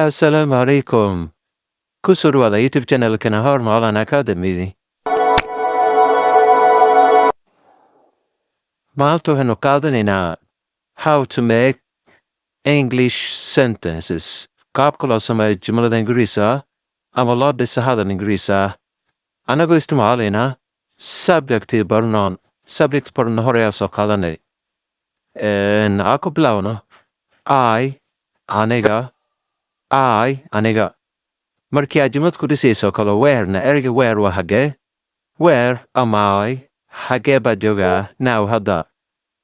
السلام عليكم. كسروا على يوتيوب channel كنهار معلن أكاديمي. Malto heno kaldenina how to make English sentences. Kapkola sama jumla Ingrisa. Amalad de sahadan Ingrisa. Anago istimalina subject barnon. Subject por nohorea so kalane. En ako blauno. I anega. Marki ajimat kudisi so kala where na erge where wa hage. Where am I? Hage ba joga now hada.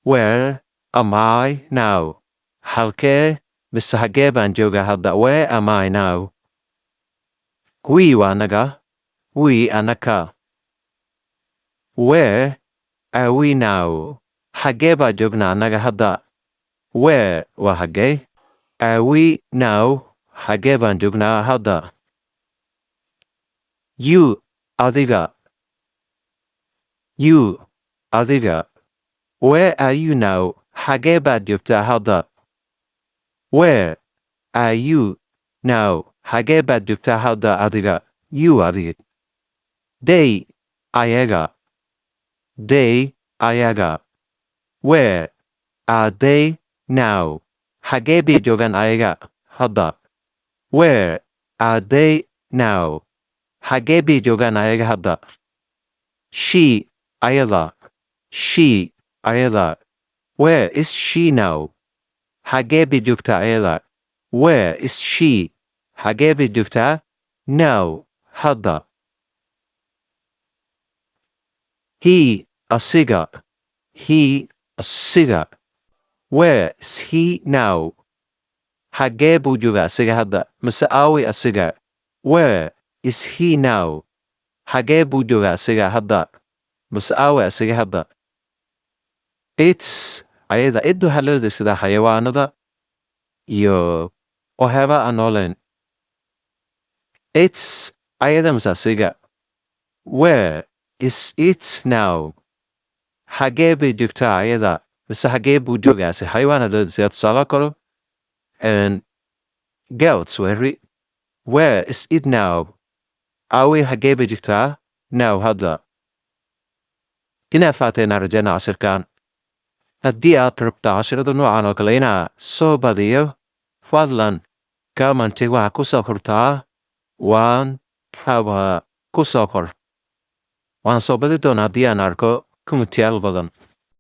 Where am I now? Halke misa hage ban joga hada. Where am I now? We wa naga. We anaka. Where are we now? Hage ba jogna naga hada. Where wa hage? Are we now? Hage ban jogna hada. You adiga. You adiga. Where are you now? Hage ba jogta hada. Where are you now? Hage ba jogta hada adiga. You adiga. They ayaga. They ayaga. Where are they now? Hage bi jogan ayaga hada. Where are they now? Hage bi jogan ayaga hada. She ayala. She ayala. Where is she now? Hage bi jogta ayala. Where is she? Hage bi jogta now hada. He asiga. He asiga. Where is he now? Hage bujuga asiga hada. Masaawi asiga. Where is he now? Hage bujuga asiga hada. Masaawi asiga hada. It's ayada iddu halada sida hayawaanada iyo ohaba anolen. It's ayada masasiga. Where is it now? Hage bujugta ayada. Masa hage bujuga asi hayawaanada sida salakolo. And girls where is it now? Awi hage bujugta now hada. Kina fate narajana asirkan. Haddii aad rabto casharada noocan oo kale inaa soo badiyo fadlan commenti waxa ku soo kortaa waan rabaa ku soo kor waan soo badi doonaa haddii aan arko kommentiyaal badan